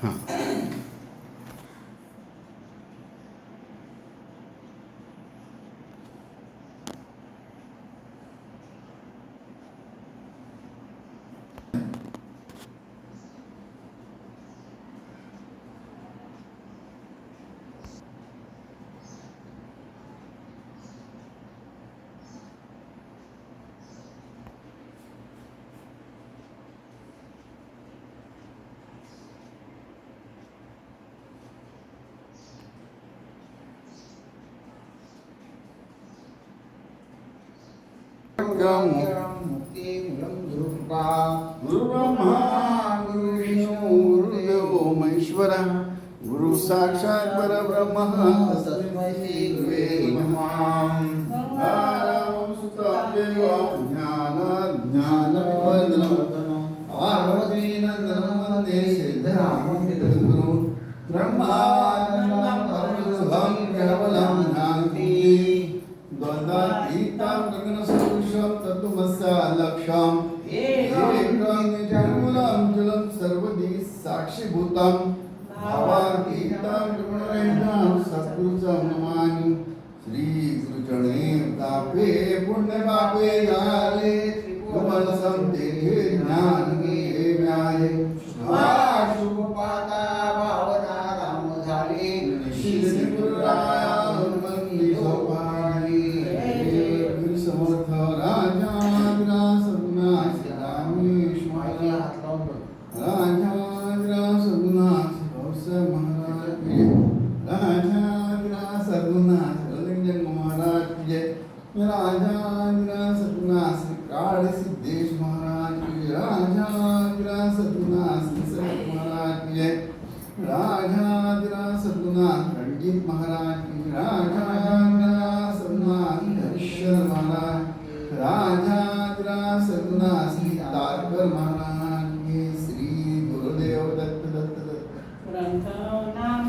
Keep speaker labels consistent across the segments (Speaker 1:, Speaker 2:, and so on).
Speaker 1: हां. गुरु ब्रह्मा गुरु विष्णू गुरुदेव महेश्वर गुरु साक्षात परब्रह्म तस्मै श्री गुरुवे नमः. नारायणं सुतं देवं ज्ञानविवर्धनं पार्वतीनन्दनं वन्दे सिद्धरामं पितृगुरुं ब्रह्मानन्दं परमसुखं केवलं शान्ति द्वन्द्वातीतं गगनसदृशं तत्त्वमस्य लक्ष्यम् एकं निजमूलं जलं सर्वदी साक्षीभूतं भावातीतं गुणरहितं सद्गुरुचं नमामि. श्री गुरुचरणे तापे पुण्य पापे झाले त्रिभुवन तेथे ज्ञान मिळाले शुभ पाता भावना राम झाले श्री गुरुराया हनुमंती सोपारी. गुरु समर्थ राजा राजा सगुनाथ गौस महाराज की राजा सगुनाथ रंजन महाराज की राजा सगुनाथ काळ सिद्धेश महाराज की राजा सगुनाथ निसर्ग महाराज की राजा सगुनाथ रणजीत महाराज की राजा सगुनाथ हरीश्वर महाराज राजा सगुनाथ तारकर महाराज की. श्री गुरुदेव दत्त दत्त दत्त.
Speaker 2: ग्रंथ नाम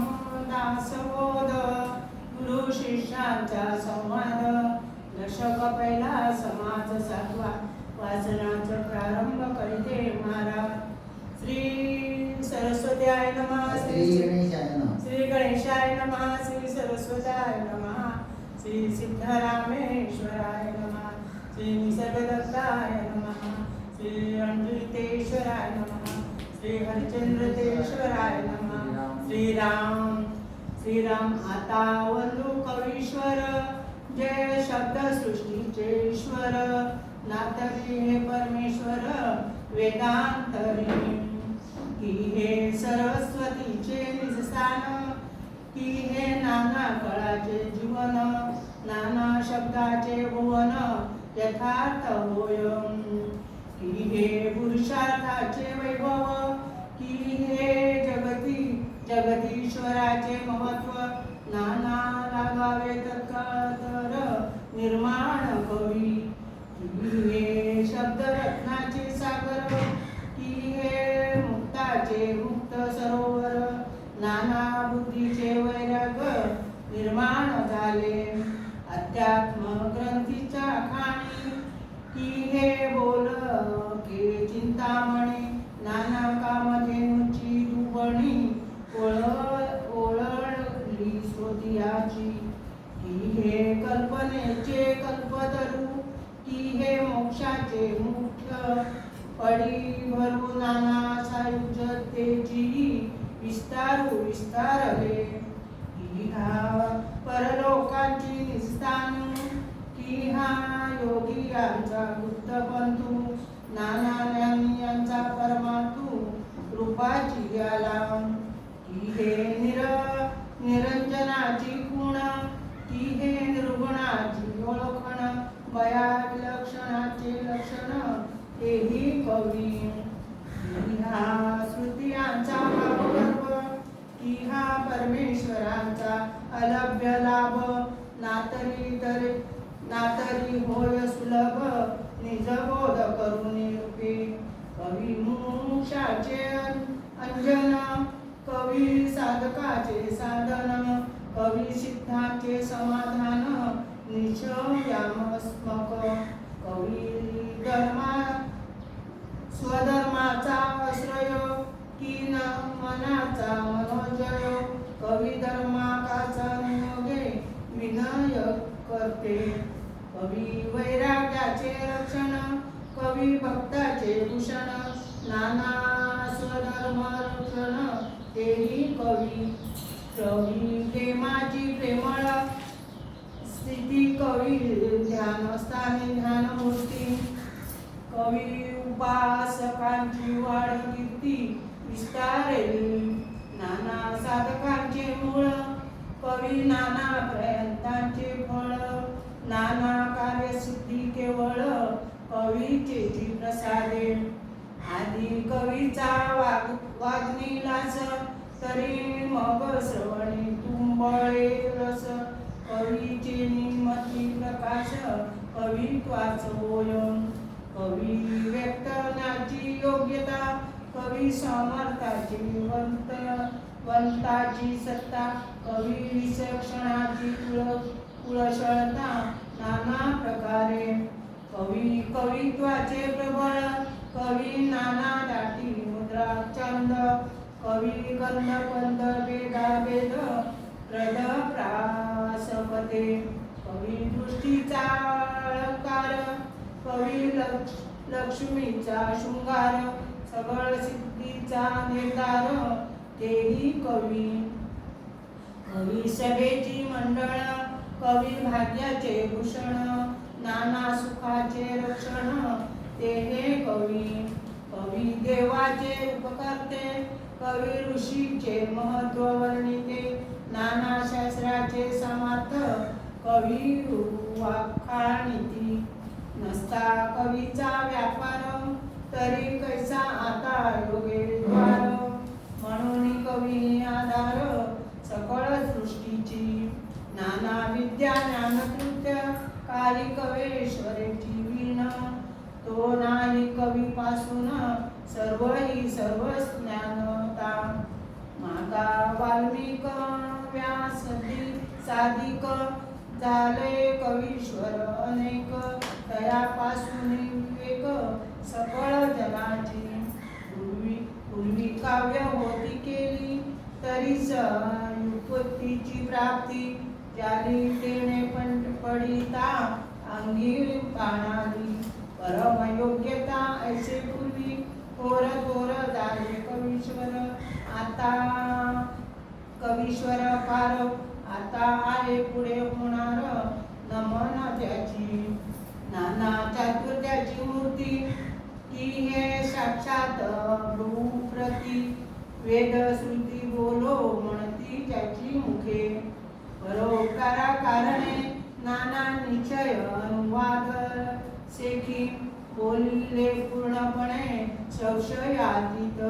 Speaker 2: दासबोध गुरु शिष्यांचा संवाद दशक पहिला समाज सातवा वाचनाचा प्रारंभ करीते महाराज. श्री सरस्वत्याय नमः. श्री गणेशाय नमः. श्री सरस्वत्याय नमः. श्री सिद्धरामेश्वराय नमः. श्री निसर्गदत्ताय नमः. श्री अमृतेश्वराय नमः. श्री हरिचंद्रतेश्वराय नमः. श्रीराम आता वंदू कवीश्वर जय शब्द सृष्टीचे ईश्वर नातरी हे परमेश्वर वेदांतरी की हे सरस्वतीचे निजस्थान की हे नाना कळाचे जीवन नाना शब्दाचे भुवन यथार्थ होय की हे पुरुषार्थाचे वैभव की हे जगदीश्वराचे महत्व नाना लागावे तत्कातर निर्माण कवी की हे शब्दरत्नाचे सागर की हे मुक्ताचे मुक्त सरोवर नाना बुद्धीचे वैराग निर्माण झाले अध्यात्म ग्रंथीच्या खाणी की हे बोल के चिंतामणी नाना कामधेनूची दुबणी ओळखली स्रोतियाची की हे कल्पनेचे कल्पतरू की हे मोक्षाचे मुख्य पडी भरू नाना सायुज्यतेची विस्तारले की हा परलोकांची निस्तान की हा योगी यांचा गुप्तपंथू नाना ज्ञानी यांचा परमातू रूपाची ग्याला की हे निरंजनाची गुण की हे निर्गुणाची ओळखण बया विलक्षणाचे लक्षण हेही कवी की हा श्रुतियांचा भावगर्भ की हा परमेश्वरांचा अलभ्य लाभ नातरी होय सुलभ निजबोध करुणी रूपे कवी मुमुक्षाचे अंजन कवी साधकाचे साधन कवी सिद्धांचे समाधान निशयामस्मक कवी स्वधर्माचा आश्रय की न मनाचा करते. कवी वैराग्याचे रक्षण, कवी भक्ताचे भूषण, नाना स्वधर्म रक्षण तेही कवी. कवी प्रेमाची प्रेमळ स्थिती, कवी ध्यानस्थानी ध्यानमूर्ती. कवी उपासकांची वाढ कीर्ती विस्तारेली, नाना साधकांचे मूळ. कवी नाना प्रयत्नांचे फळ, नाना कार्यसिद्धी केवळ कवीचे जी प्रसादे. आधी कवीचा वाग्निलास, तरी मग श्रवणी तुंबळे रस. कवीचे निमती प्रकाश, कवित्वाच होय. कवी व्यक्तनाची योग्यता, कवी समर्थाची वंताची सत्ता. कवी विचक्षणाची कुळशळता नाना प्रकारे. कवी कवित्वाचे प्रबळ, कवी नाना दाटी मुद्रा छंद. कवी गंध पंध भेदाभेद प्रद प्रासपते. कवी दृष्टीचा अलंकार, कवी लक्ष्मीचा शृंगार. सगळ सिद्धीचा निर्धार तेही कवी. कवी सभेची मंडळ, कवी भाग्याचे भूषण, नाना सुखाचे रक्षण ते हे कवी. कवी देवाचे उपकर्ते, कवी ऋषीचे महत्व वर्णिते. नाना शास्त्राचे समर्थ, कवी वाखाणिती. नसता कवीचा व्यापार, तरी कैसा आता योगे द्वार. म्हणून कवी आधार सकळ सृष्टीची, नाना विद्या ज्ञानकृत्य काली कवेश्वरेची वीण. तो नाही कवीपासून सर्व ही सर्व ज्ञानता. मागा वाल्मिक व्यासदी साधिक, झाले कवीश्वर अनेक. तयापासून विवेक सकळ जनाची. पूर्वी काव्य होती केली, तरीच युक्तीची प्राप्ती. ज्याली तेने पडिता अंगी पाणाली. परम योग्यता ऐसे पूर्वी, थोर थोर झाले कवीश्वर. आता कवीश्वर फार, आता आहे पुढे होणार नमन त्याची. नाना चातुर्याची मूर्ती, ती हे साक्षात भ्रूप्रती. वेद श्रुती बोलो म्हणती ज्याची मुखे. परोपकारा कारणे नाना निश्चय अनुवाद सेखी. बोलले पूर्णपणे संशयातीत,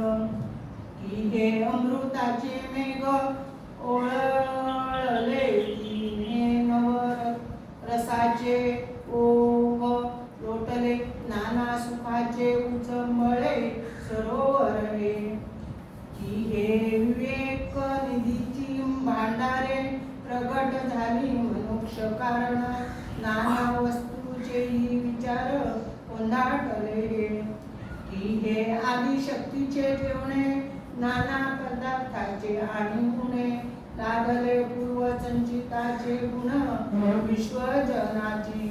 Speaker 2: की हे अमृताचे मेघ ओळले. की हे नवरसाचे ओघ लोटले, नाना सुखाचे उचंबळे सरोवर हे. की हे विवेक निधीची भांडारे प्रगट झाली मनुष्य कारण. नाना वस्तूचेही विचार कोंढाटले हे. की हे आदिशक्तीचे ठेवणे, नाना पदार्थाचे आणि गुणे. लागले पूर्वसंचिताचे गुण विश्वजनाची.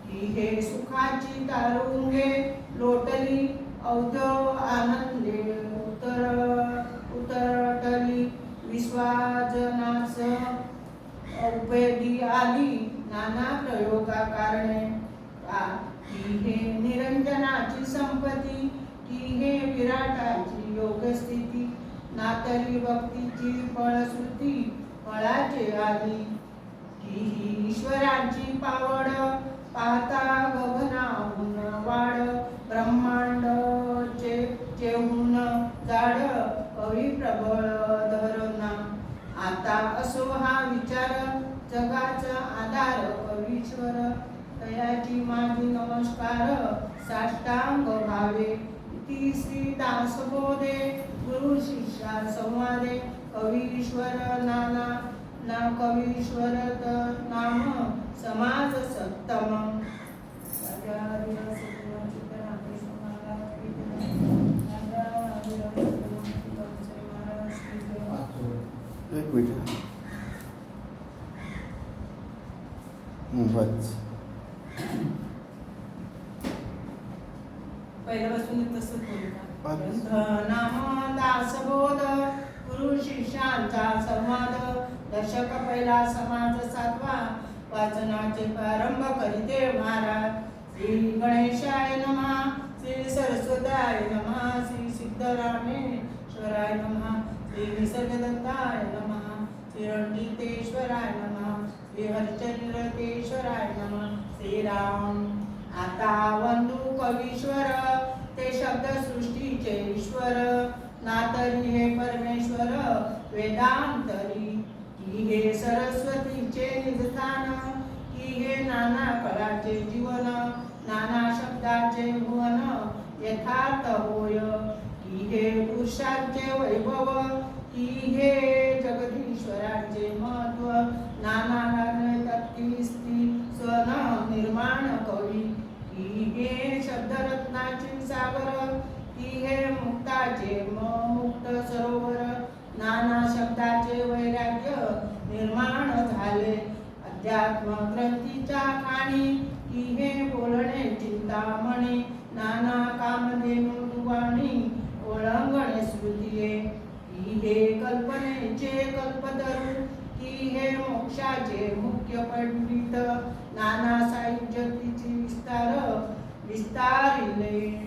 Speaker 2: की हे सुखाची तारुंगे लोटली, अवधो आनंदे उतरटली. विश्वजनास उपयोगी आली नाना प्रयोगा कारणे. की हे निरंजनाची संपत्ती, की हे विराटाची योगस्थिती. नातरी भक्तीची फळश्रुती फळाचे आली. की ही ईश्वराची पावड, पाहता गगनाहून वाढ. ब्रह्मांड चेहून जाड, कवी प्रबळ धरणा. आता असो हा विचार, जगाचा आधार कवीश्वर. तयाची माझी नमस्कार साष्टांग भावे. ती श्री दासबोधे गुरु शिष्या संवादे. कवीश्वर नाना ना कवीश्वर नाम समाज सत्तम.
Speaker 1: एक मिनिट. बस. पाच.
Speaker 2: पहिल्यापासून तसंच
Speaker 1: पाच.
Speaker 2: बोलतात. नाम दासबोध गुरु शिष्यांचा संवाद दर्शक पहिला समाज सातवा वाचनाचे प्रारंभ करीते महाराज. श्री गणेशाय नमः, श्री सरस्वताय नमः, श्री सिद्धरामेश्वराय नमः, श्री निसर्गदत्ताय नमः, श्री रणजितेश्वराय नमः, श्री हरिचंद्रतेश्वराय नमः. श्रीराम. आता वंदू कवीश्वर ते शब्द सृष्टीचे ईश्वर नातरी हे परमेश्वर वेदांतरी की हे सरस्वतीचे निजस्थान की हे नाना कलाचे जीवन नाना शब्दाचे भुवन यथार्थ होय की हे पुरुषांचे वैभव की हे जगदीश्वरांचे महत्व नाना तत्किस्ती स्वन निर्माण कवी की हे शब्दरत्नाचे सागर की हे मुक्ताचे मुक्त सरोवर नाना शब्दाचे वैराग्य निर्माण झाले अध्यात्म ग्रंथीच्या खाणी की हे बोलणे चिंतामणी नाना कामधेनु दुवाणी ओळंगणे स्मृतिये की हे कल्पनेचे कल्पतरू की हे मोक्षाचे मुख्य पंडित नाना साहित्याची विस्तारिले